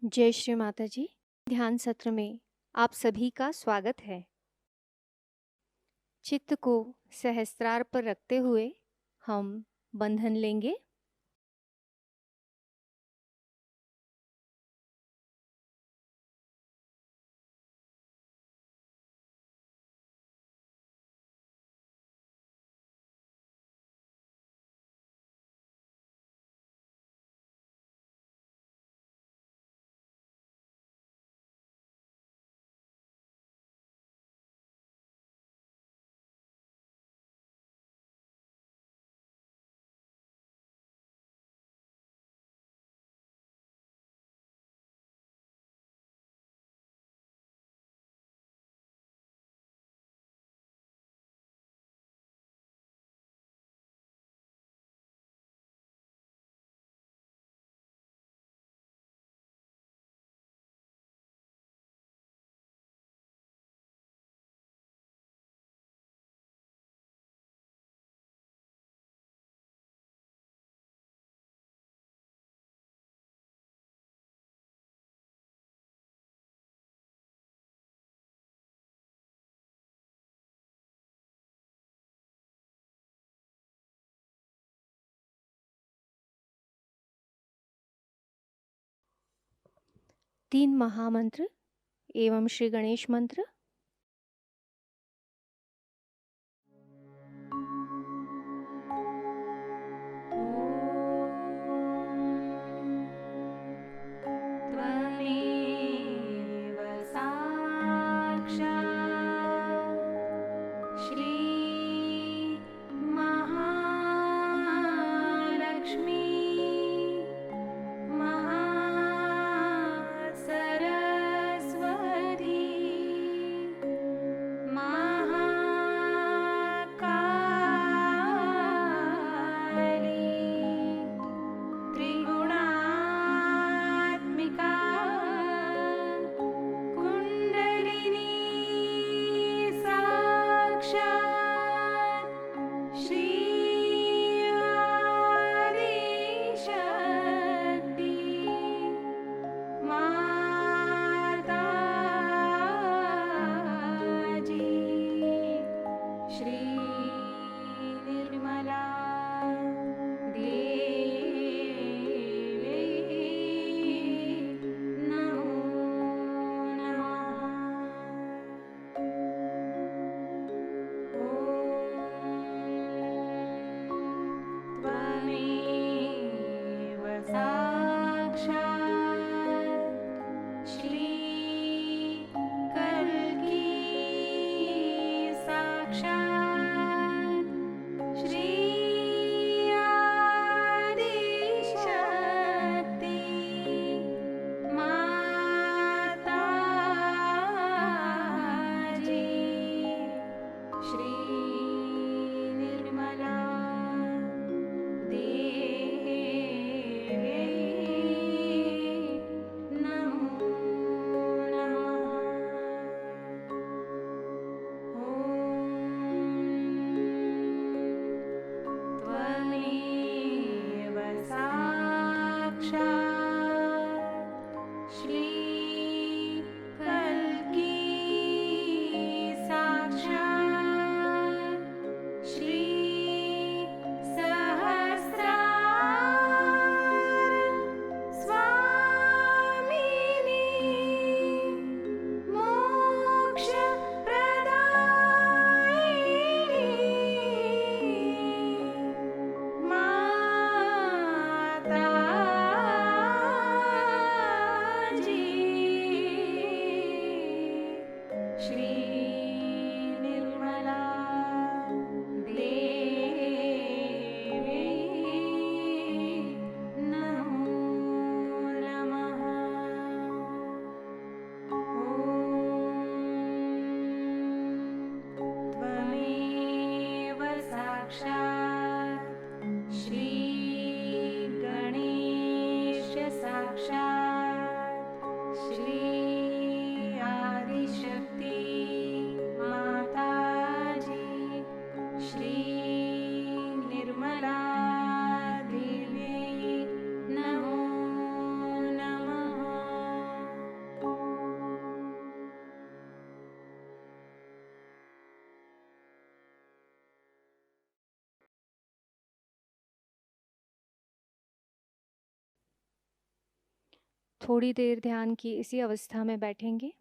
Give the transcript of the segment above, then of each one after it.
जय श्री माताजी। ध्यान सत्र में आप सभी का स्वागत है। चित्त को सहस्त्रार पर रखते हुए हम बंधन लेंगे। तीन महामंत्र एवं श्री गणेश मंत्र। थोड़ी देर ध्यान की इसी अवस्था में बैठेंगे।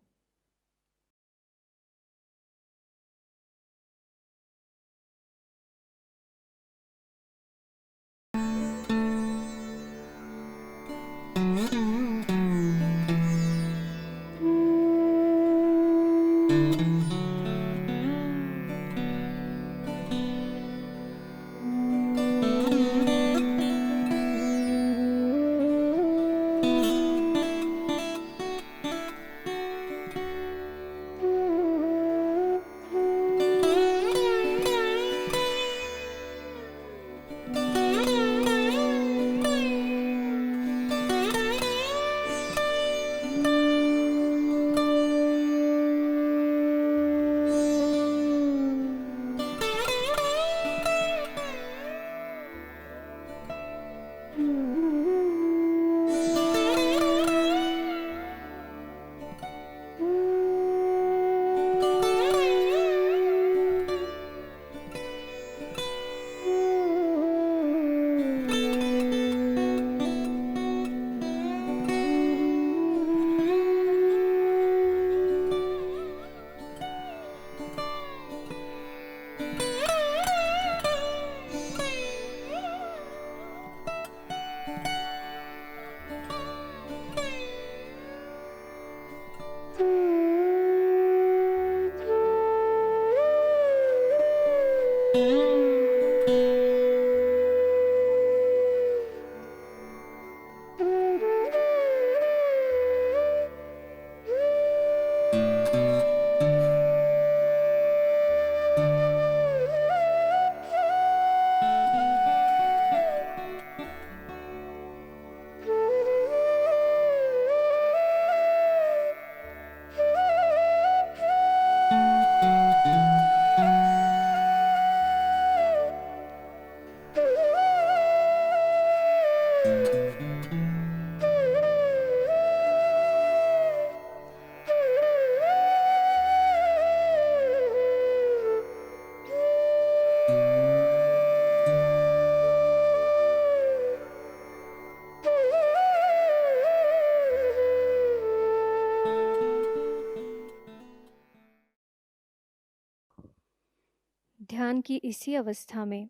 ध्यान की इसी अवस्था में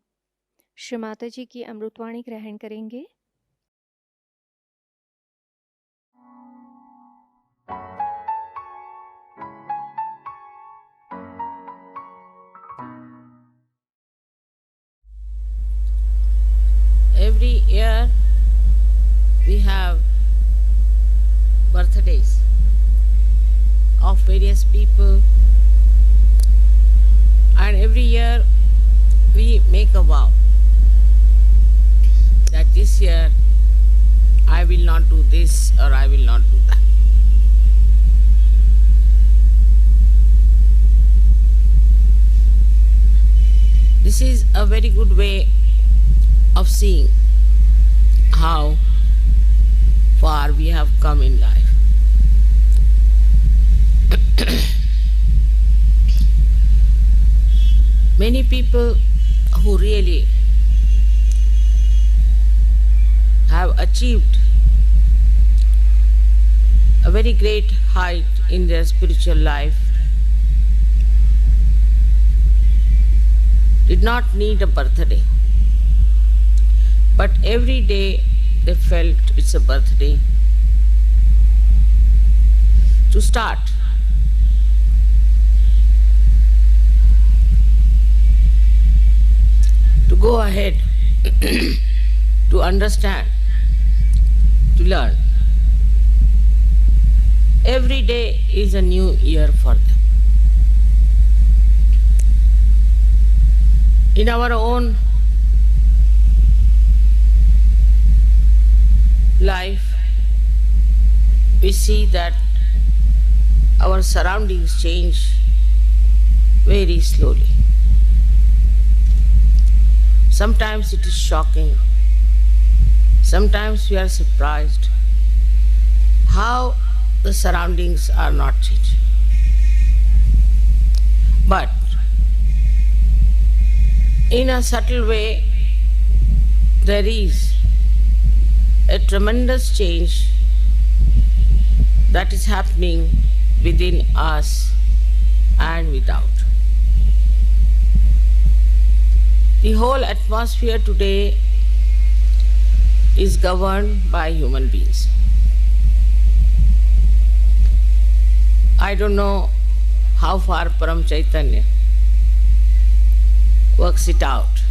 श्री माताजी की अमृतवाणी ग्रहण करेंगे। Every year we have birthdays of various people, and every year we make a vow that this year I will not do this or I will not do that. This is a very good way of seeing how far we have come in life. Many people who really have achieved a very great height in their spiritual life did not need a birthday, but every day they felt it's a birthday to start. To go ahead, to understand, to learn. Every day is a new year for them. In our own life, we see that our surroundings change very slowly. Sometimes it is shocking. Sometimes we are surprised how the surroundings are not changing. But in a subtle way, there is a tremendous change that is happening within us and without. The whole atmosphere today is governed by human beings. I don't know how far Param Chaitanya works it out,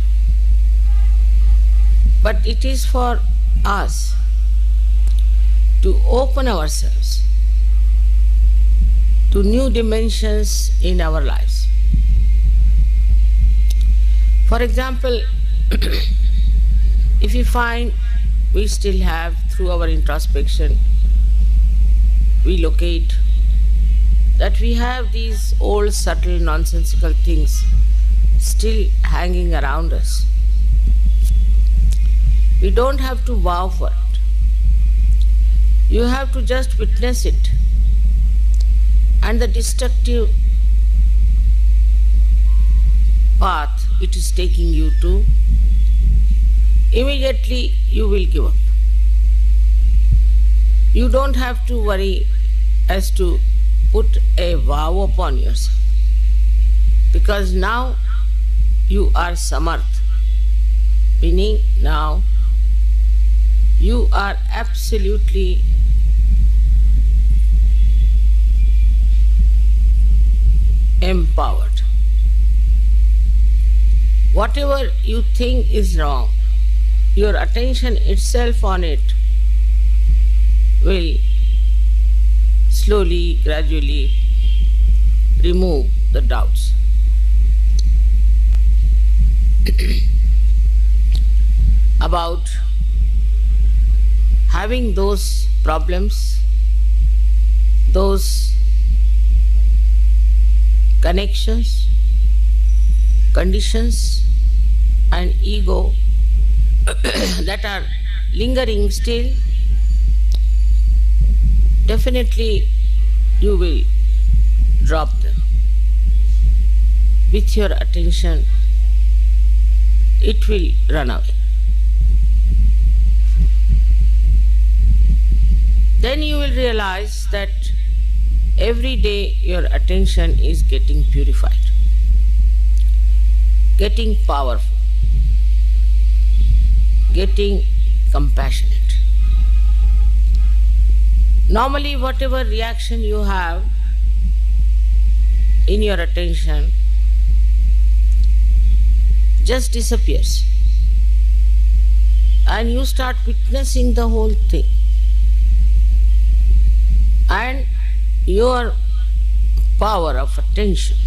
but it is for us to open ourselves to new dimensions in our lives. For example, if we find we still have, through our introspection, we locate that we have these old, subtle, nonsensical things still hanging around us. We don't have to vow for it. You have to just witness it. And the destructive path it is taking you to, immediately you will give up. You don't have to worry as to put a vow upon yourself, because now you are samarth, meaning now you are absolutely empowered. Whatever you think is wrong, your attention itself on it will slowly, gradually remove the doubts. About having those problems, those connections, conditions and ego that are lingering still, definitely you will drop them. With your attention, it will run away. Then you will realize that every day your attention is getting purified, getting powerful, getting compassionate. Normally, whatever reaction you have in your attention just disappears, and you start witnessing the whole thing. And your power of attention,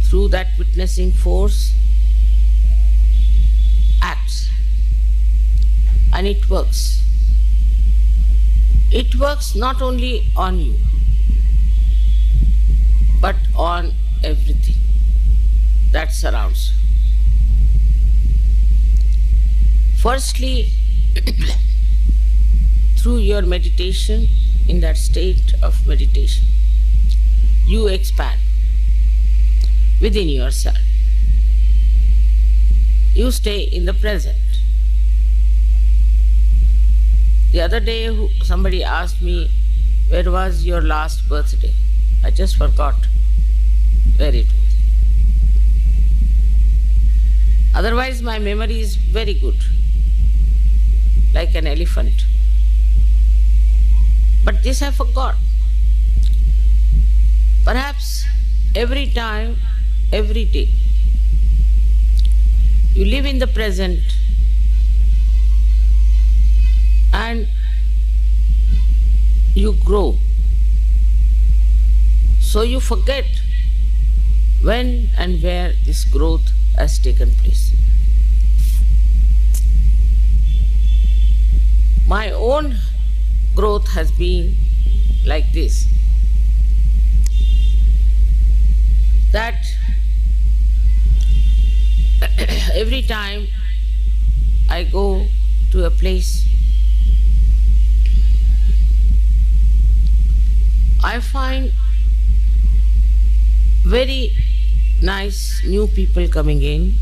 through that witnessing force, acts, and it works. It works not only on you, but on everything that surrounds you. Firstly, through your meditation, in that state of meditation, you expand within yourself. You stay in the present. The other day, somebody asked me, where was your last birthday? I just forgot where it was. Otherwise, my memory is very good, like an elephant. But this I forgot. Perhaps every time, every day, you live in the present and you grow. So you forget when and where this growth has taken place. My own growth has been like this, that every time I go to a place, I find very nice new people coming in,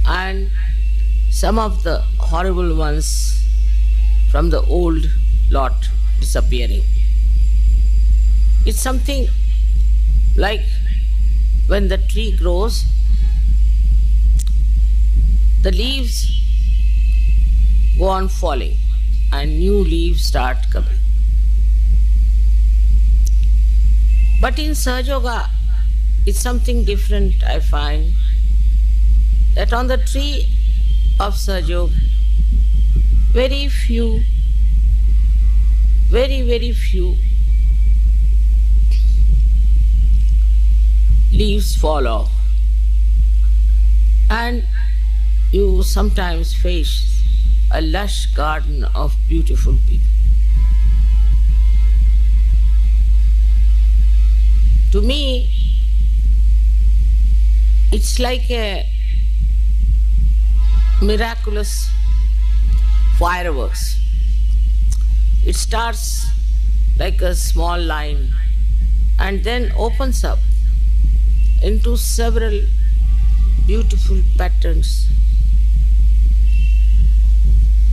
and some of the horrible ones from the old lot disappearing. It's something like when the tree grows, the leaves go on falling and new leaves start coming. But in Sahajayoga, it's something different, I find, that on the tree of Sahajayoga, very few, very few leaves fall off, and you sometimes face a lush garden of beautiful people. To me, it's like a miraculous fireworks. It starts like a small line and then opens up into several beautiful patterns.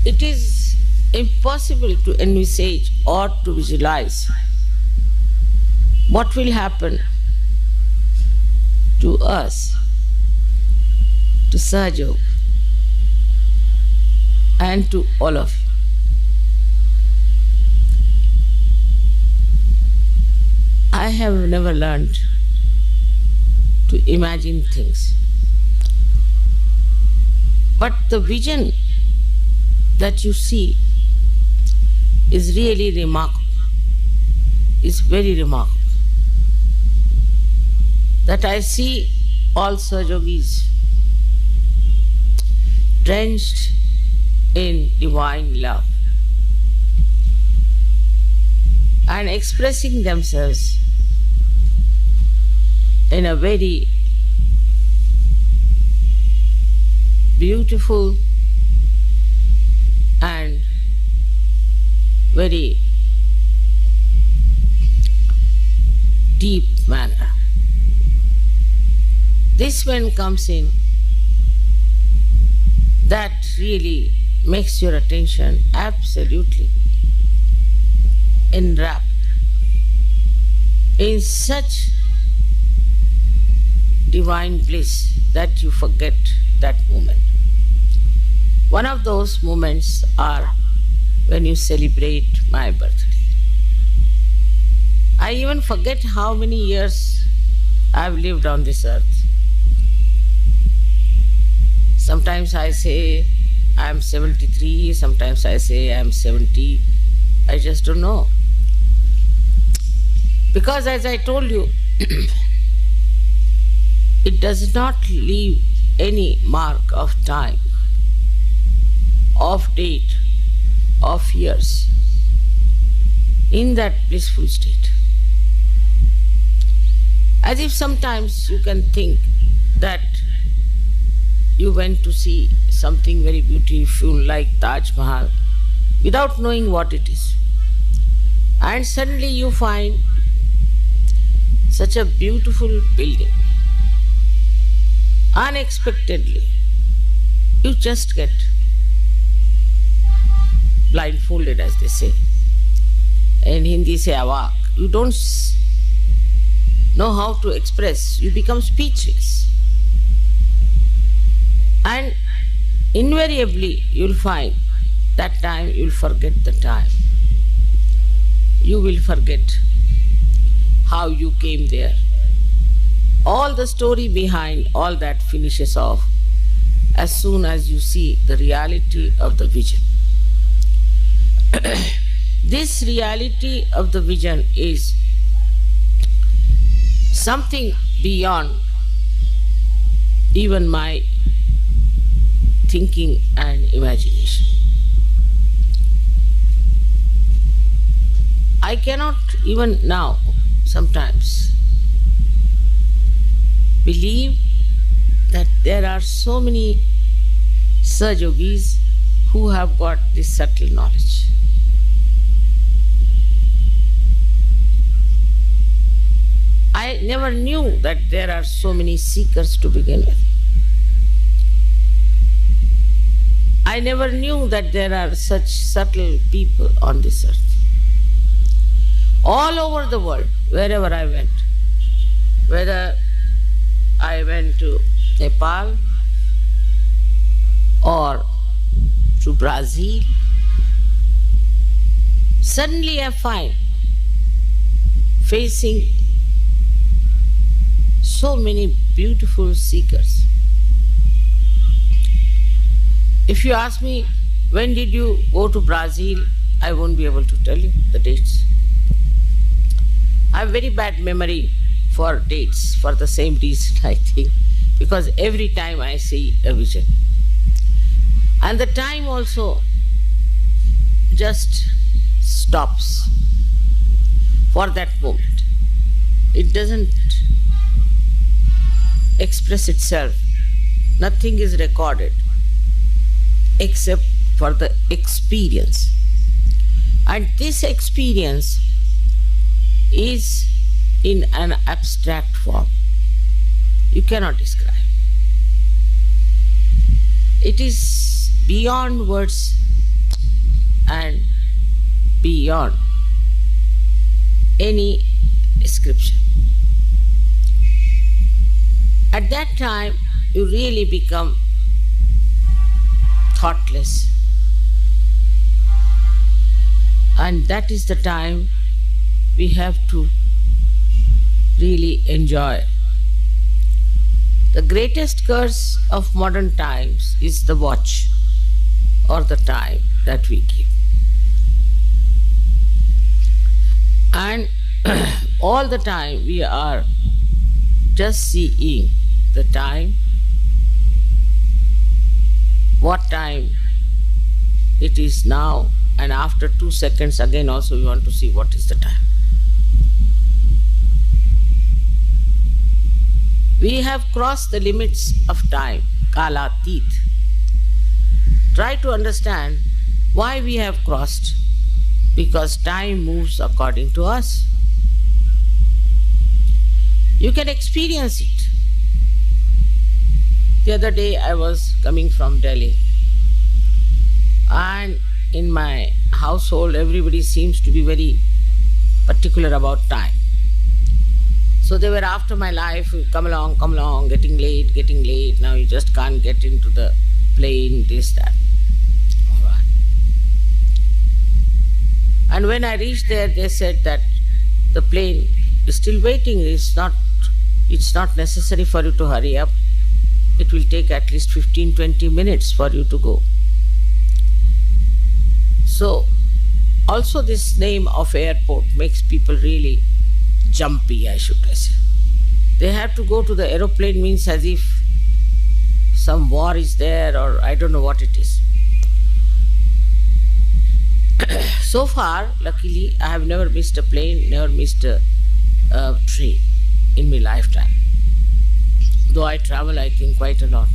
It is impossible to envisage or to visualize what will happen to us, to Sahajayoga, and to all of you. I have never learned to imagine things. But the vision that you see is really remarkable. It's very remarkable. That I see all Sahajogis drenched in divine love and expressing themselves in a very beautiful and very deep manner. This when comes in, that really makes your attention absolutely enwrapped in such divine bliss that you forget that moment. One of those moments are when you celebrate my birthday. I even forget how many years I've lived on this earth. Sometimes I say I'm 73, sometimes I say I'm 70. I just don't know. Because as I told you, it does not leave any mark of time, of date, of years in that blissful state. As if sometimes you can think that you went to see something very beautiful like Taj Mahal without knowing what it is. And suddenly you find such a beautiful building. Unexpectedly, you just get blindfolded, as they say. In Hindi say awak. You don't know how to express. You become speechless. And invariably you'll find that time you'll forget the time. You will forget how you came there. All the story behind all that finishes off as soon as you see the reality of the vision. This reality of the vision is something beyond even my thinking and imagination. I cannot even now sometimes believe that there are so many Sahajogis who have got this subtle knowledge. I never knew that there are so many seekers to begin with. I never knew that there are such subtle people on this earth. All over the world, wherever I went, whether I went to Nepal or to Brazil, suddenly I find facing so many beautiful seekers. If you ask me, when did you go to Brazil, I won't be able to tell you the dates. I have very bad memory for dates for the same reason, I think, because every time I see a vision. And the time also just stops for that moment. It doesn't express itself. Nothing is recorded except for the experience. And this experience is in an abstract form. You cannot describe. It is beyond words and beyond any description. At that time, you really become thoughtless. And that is the time we have to really enjoy. The greatest curse of modern times is the watch or the time that we give. And all the time we are just seeing the time, what time it is now, and after 2 seconds again also we want to see what is the time. We have crossed the limits of time, kalatit. Try to understand why we have crossed. Because time moves according to us. You can experience it. The other day I was coming from Delhi, and in my household everybody seems to be very particular about time. So they were after my life, come along, getting late, now you just can't get into the plane, this, that. All right. And when I reached there, they said that the plane is still waiting, it's not necessary for you to hurry up. It will take at least 15-20 minutes for you to go. So, also this name of airport makes people really jumpy, I should say. They have to go to the aeroplane means as if some war is there or I don't know what it is. So far, luckily, I have never missed a plane, never missed a train in my lifetime. Though I travel, I think, quite a lot.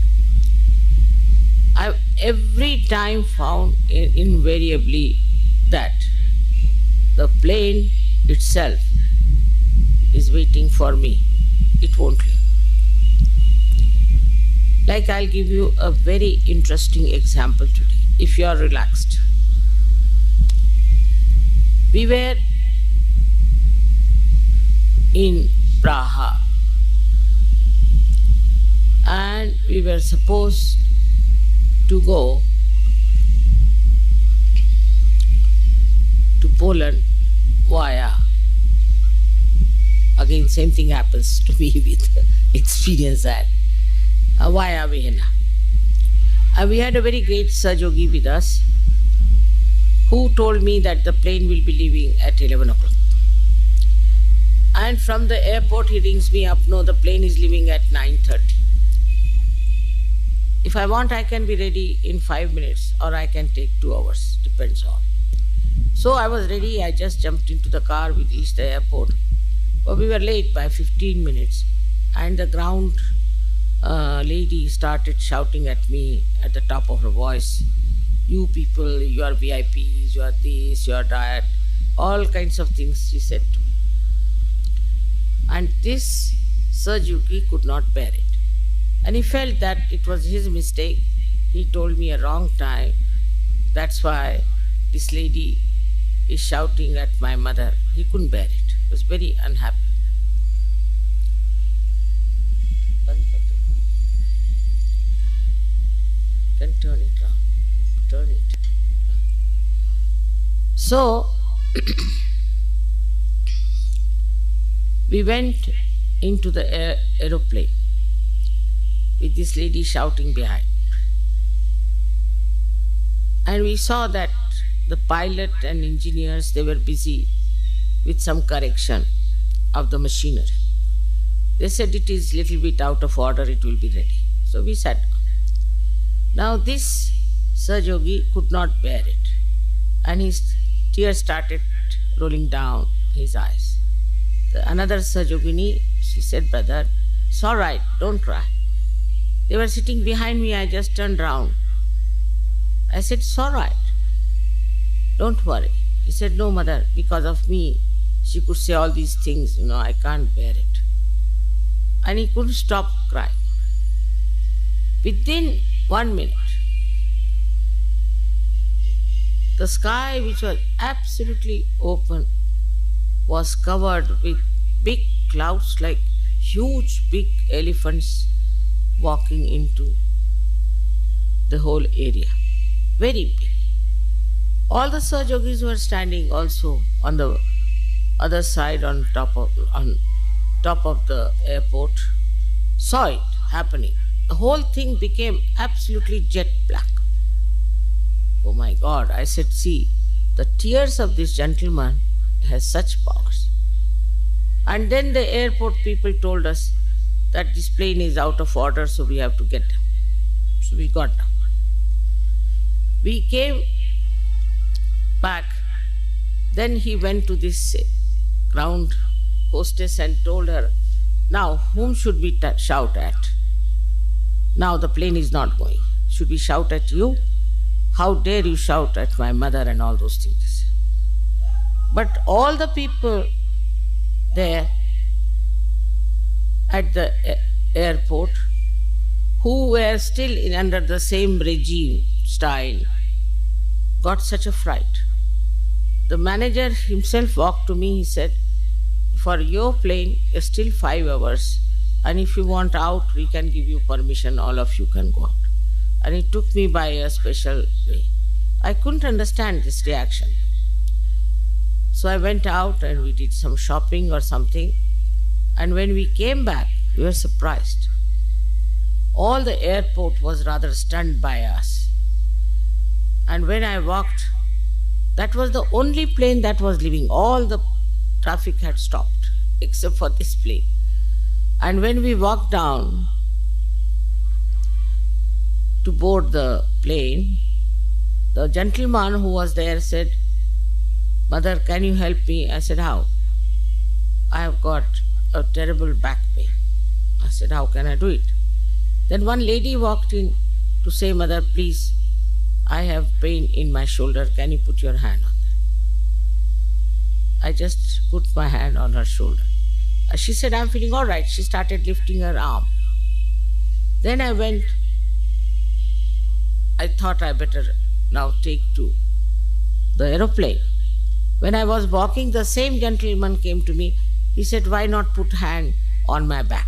I've every time found invariably that the plane itself is waiting for me. It won't leave. Like I'll give you a very interesting example today, if you are relaxed. We were in Praha and we were supposed to go to Poland via, again same thing happens to me with experience that, via Vienna. And we had a very great Sahajayogi with us who told me that the plane will be leaving at 11 o'clock. And from the airport he rings me up, no, the plane is leaving at 9:30. If I want, I can be ready in 5 minutes or I can take 2 hours, depends on. So I was ready, I just jumped into the car, we reached the airport. But we were late by 15 minutes and the ground lady started shouting at me at the top of her voice, you people, you are VIPs, you are this, you are that, all kinds of things she said to me. And this Sahajayogi could not bear it. And he felt that it was his mistake he told me a wrong time. That's why this lady is shouting at my mother. He couldn't bear it. He was very unhappy. Then turn it round. Turn it. So, we went into the aeroplane with this lady shouting behind. And we saw that the pilot and engineers, they were busy with some correction of the machinery. They said it is little bit out of order, it will be ready. So we sat down. Now this Sahajayogi could not bear it, and his tears started rolling down his eyes. Another Sahajogini, she said, brother, it's all right, don't cry. They were sitting behind me, I just turned round. I said, it's all right, don't worry. He said, no mother, because of me, she could say all these things, I can't bear it. And he couldn't stop crying. Within 1 minute, the sky, which was absolutely open, was covered with big clouds like huge big elephants walking into the whole area. Very big. All the Sahajogis were standing also on the other side on top of the airport, saw it happening. The whole thing became absolutely jet black. Oh my God, I said, see, the tears of this gentleman has such powers. And then the airport people told us that this plane is out of order, so we have to get down. So we got down. We came back. Then he went to this ground hostess and told her, now whom should we shout at? Now the plane is not going. Should we shout at you? How dare you shout at my mother and all those things? But all the people there at the airport who were still under the same regime style got such a fright. The manager himself walked to me, he said, for your plane is still 5 hours, and if you want out, we can give you permission, all of you can go out. And he took me by a special way. I couldn't understand this reaction. So I went out and we did some shopping or something, and when we came back, we were surprised. All the airport was rather stunned by us. And when I walked, that was the only plane that was leaving. All the traffic had stopped except for this plane. And when we walked down to board the plane, the gentleman who was there said, mother, can you help me? I said, how? I have got a terrible back pain. I said, how can I do it? Then one lady walked in to say, mother, please, I have pain in my shoulder. Can you put your hand on that? I just put my hand on her shoulder. She said, I'm feeling all right. She started lifting her arm. Then I went. I thought I better now take to the aeroplane. When I was walking, the same gentleman came to me. He said, why not put hand on my back?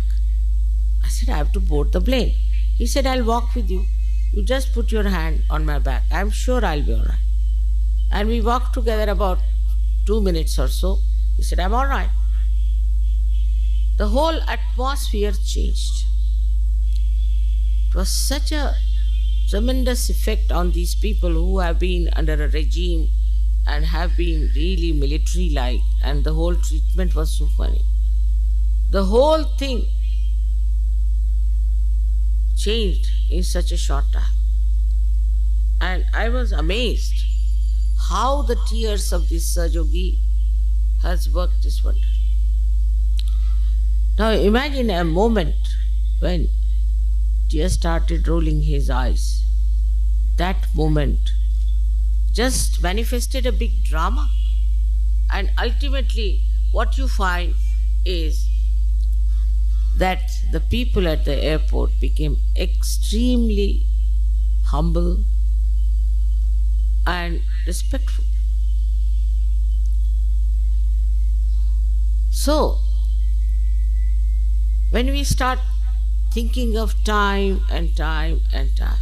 I said, I have to board the plane. He said, I'll walk with you. You just put your hand on my back. I'm sure I'll be all right. And we walked together about 2 minutes or so. He said, I'm all right. The whole atmosphere changed. It was such a tremendous effect on these people who have been under a regime and have been really military-like, and the whole treatment was so funny. The whole thing changed in such a short time. And I was amazed how the tears of this Sahajayogi has worked this wonder. Now imagine a moment when tears started rolling his eyes. That moment just manifested a big drama. And ultimately what you find is that the people at the airport became extremely humble, and respectful. So, when we start thinking of time and time and time,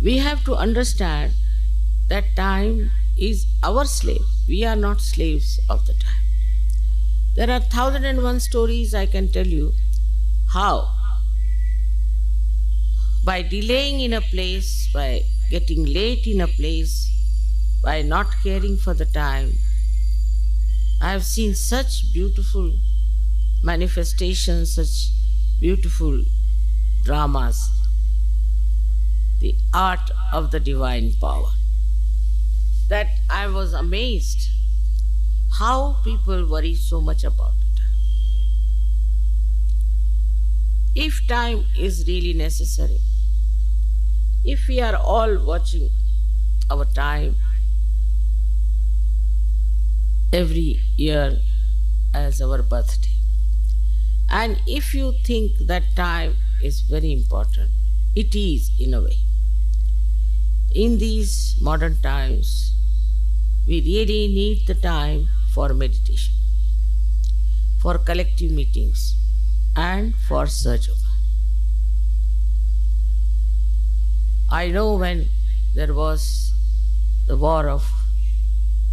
we have to understand that time is our slave. We are not slaves of the time. There are 1001 stories I can tell you how, by delaying in a place, by getting late in a place, by not caring for the time, I have seen such beautiful manifestations, such beautiful dramas, the art of the divine power, that I was amazed how people worry so much about it. If time is really necessary, if we are all watching our time every year as our birthday, and if you think that time is very important, it is in a way. In these modern times, we really need the time for meditation, for collective meetings, and for Sahajayoga. I know when there was the war of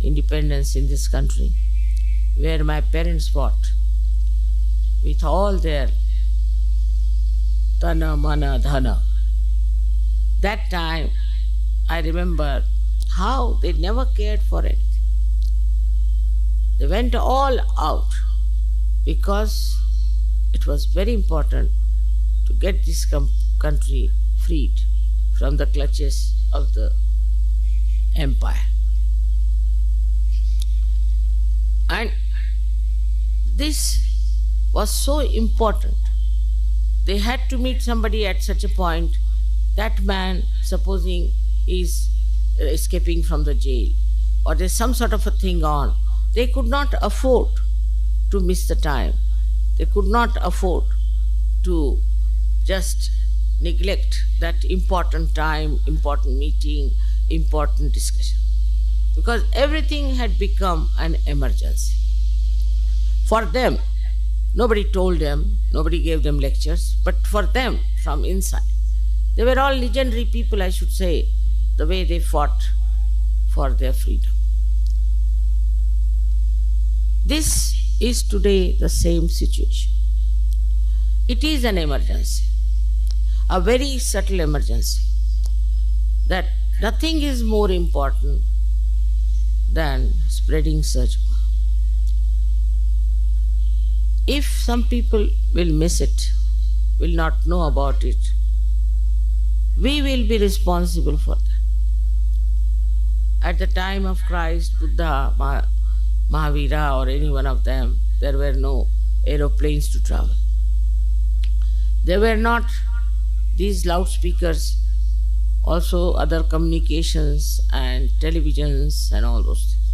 independence in this country, where my parents fought with all their tana, mana, dhana. That time, I remember how they never cared for anything. They went all out because it was very important to get this country freed from the clutches of the empire. And this was so important. They had to meet somebody at such a point. That man, supposing is escaping from the jail, or there's some sort of a thing on, they could not afford to miss the time. They could not afford to just neglect that important time, important meeting, important discussion, because everything had become an emergency. For them, nobody told them, nobody gave them lectures, but for them, from inside, they were all legendary people, I should say, the way they fought for their freedom. This is today the same situation. It is an emergency, a very subtle emergency, that nothing is more important than spreading Sahajayoga. If some people will miss it, will not know about it, we will be responsible for that. At the time of Christ, Buddha, Mahavira, or any one of them, there were no aeroplanes to travel. There were not these loudspeakers, also other communications and televisions and all those things.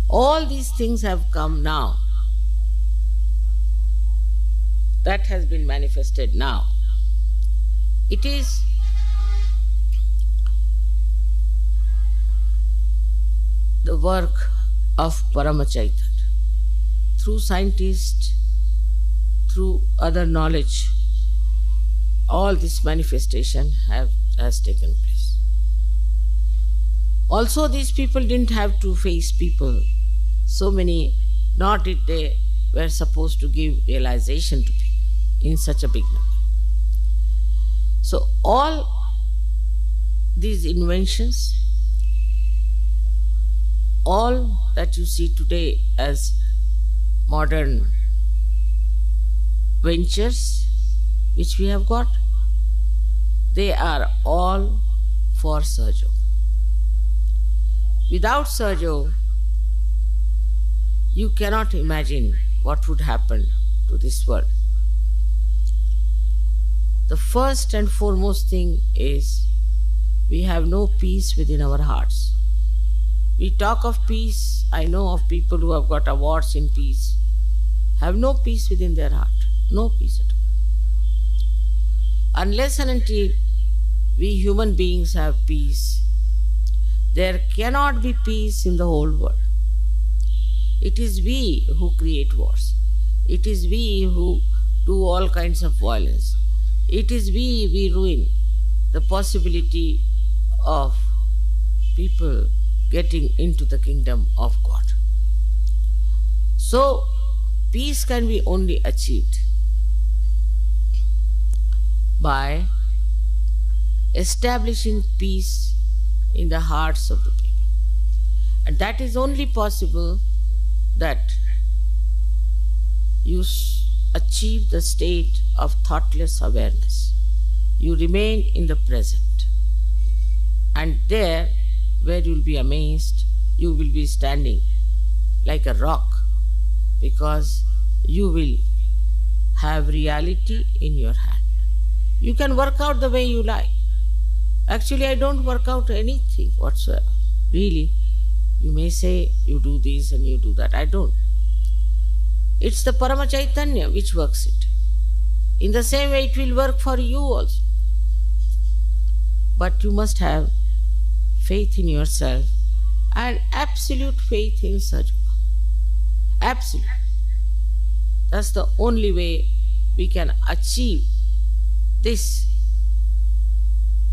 All these things have come now. That has been manifested now. It is the work of Paramachaitan. Through scientists, through other knowledge, all this manifestation has taken place. Also, these people didn't have to face people, so many, nor did they were supposed to give realization to people in such a big number. So all these inventions, all that you see today as modern ventures which we have got, they are all for Sahajayoga. Without Sahajayoga, you cannot imagine what would happen to this world. The first and foremost thing is we have no peace within our hearts. We talk of peace. I know of people who have got awards in peace, have no peace within their heart, no peace at all. Unless and until we human beings have peace, there cannot be peace in the whole world. It is we who create wars. It is we who do all kinds of violence. It is we ruin the possibility of people getting into the kingdom of God. So, peace can be only achieved by establishing peace in the hearts of the people. And that is only possible that you achieve the state of thoughtless awareness. You remain in the present. And there, where you will be amazed, you will be standing like a rock, because you will have reality in your hand. You can work out the way you like. Actually, I don't work out anything whatsoever. Really, you may say you do this and you do that. I don't. It's the Parama Chaitanya which works it. In the same way, it will work for you also. But you must have faith in yourself and absolute faith in Sahajayoga. Absolute. That's the only way we can achieve this,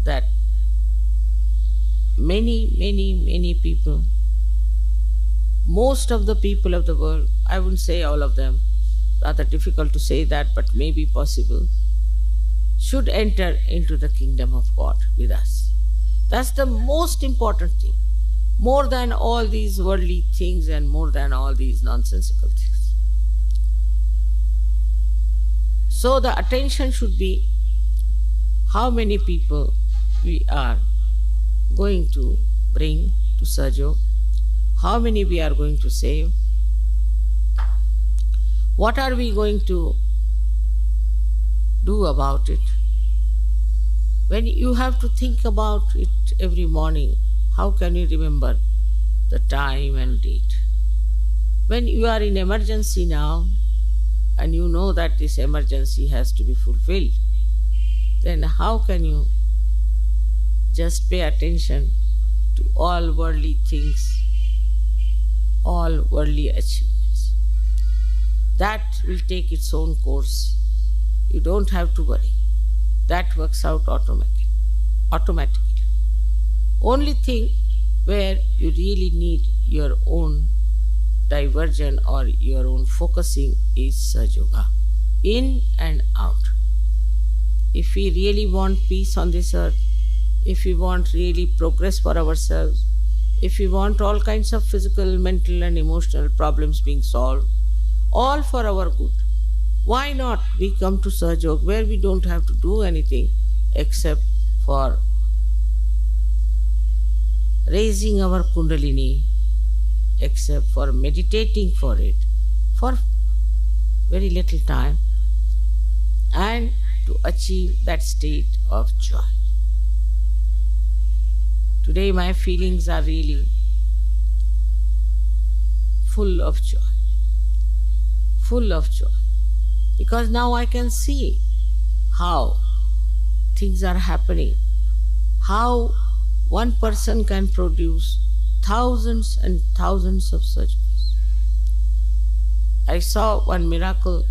that many people, most of the people of the world, I wouldn't say all of them, rather difficult to say that, but maybe possible, should enter into the kingdom of God with us. That's the most important thing, more than all these worldly things and more than all these nonsensical things. So the attention should be how many people we are going to bring to Sahajayoga, how many we are going to save, what are we going to do about it. When you have to think about it every morning, how can you remember the time and date? When you are in emergency now, and you know that this emergency has to be fulfilled, then how can you just pay attention to all worldly things, all worldly achievements? That will take its own course. You don't have to worry. That works out automatically. Only thing where you really need your own diversion or your own focusing is Sahajayoga, in and out. If we really want peace on this earth, if we want really progress for ourselves, if we want all kinds of physical, mental and emotional problems being solved, all for our good, why not we come to Sahajayoga, where we don't have to do anything except for raising our kundalini, except for meditating for it for very little time, and to achieve that state of joy. Today my feelings are really full of joy, because now I can see how things are happening, how one person can produce thousands and thousands of such. I saw one miracle.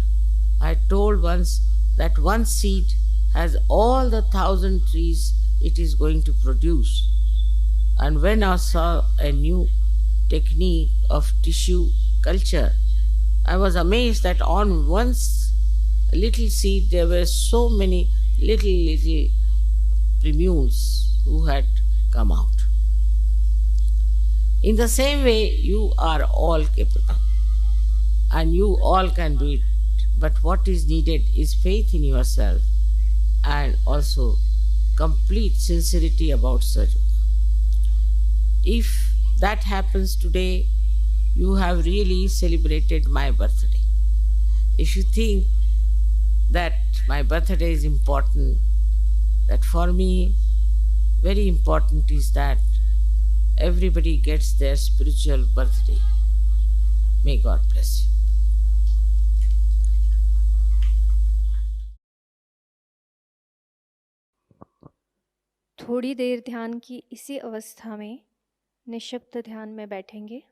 I told once that one seed has all the 1,000 trees it is going to produce. And when I saw a new technique of tissue culture, I was amazed that on one little seed there were so many little primules who had come out. In the same way, you are all capable and you all can do it. But what is needed is faith in yourself and also complete sincerity about Sahajayoga. If that happens today, you have really celebrated my birthday. If you think that my birthday is important, that for me very important is that everybody gets their spiritual birthday. May God bless you. थोड़ी देर ध्यान की इसी अवस्था में निःशब्द ध्यान में बैठेंगे।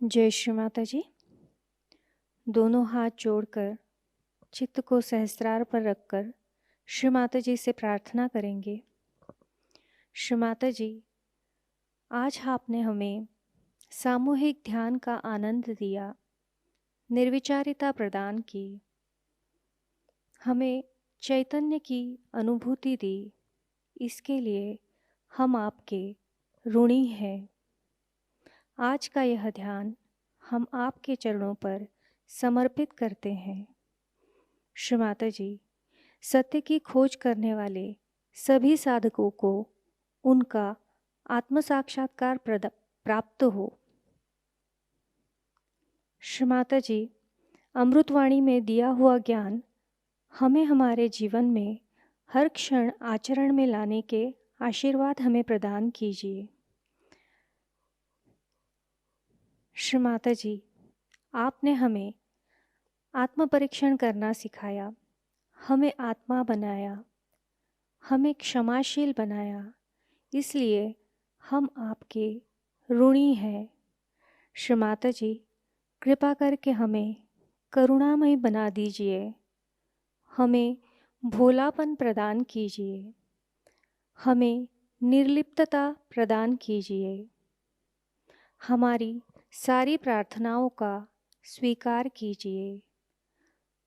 जय श्री माता जी। दोनों हाथ जोड़कर चित्त को सहस्त्रार पर रखकर श्री माता जी से प्रार्थना करेंगे। श्री माता जी, आज आपने हमें सामूहिक ध्यान का आनंद दिया, निर्विचारिता प्रदान की, हमें चैतन्य की अनुभूति दी। इसके लिए हम आपके ऋणी हैं। आज का यह ध्यान हम आपके चरणों पर समर्पित करते हैं। श्री माता जी, सत्य की खोज करने वाले सभी साधकों को उनका आत्म साक्षात्कार प्राप्त हो। श्री माता जी, अमृतवाणी में दिया हुआ ज्ञान हमें हमारे जीवन में हर क्षण आचरण में लाने के आशीर्वाद हमें प्रदान कीजिए। श्री माता जी, आपने हमें आत्म परीक्षण करना सिखाया, हमें आत्मा बनाया, हमें क्षमाशील बनाया। इसलिए हम आपके ऋणी हैं। श्री माता जी, कृपा करके हमें करुणामय बना दीजिए, हमें भोलापन प्रदान कीजिए, हमें निर्लिप्तता प्रदान कीजिए। हमारी सारी प्रार्थनाओं का स्वीकार कीजिए।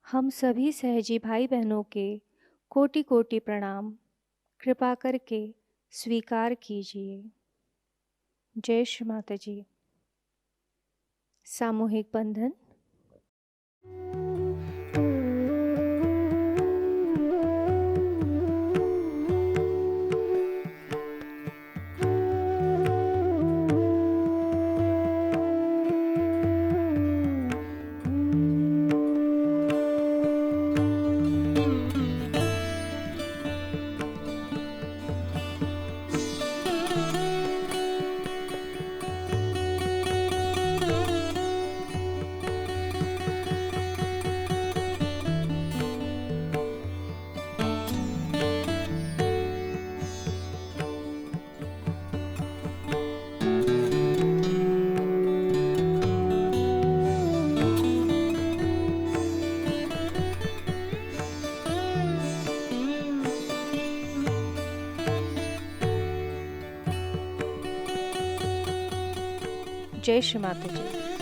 हम सभी सहजी भाई बहनों के कोटि कोटि प्रणाम कृपा करके स्वीकार कीजिए। जय श्री माता जी। सामूहिक बंधन। जय श्री माता जी।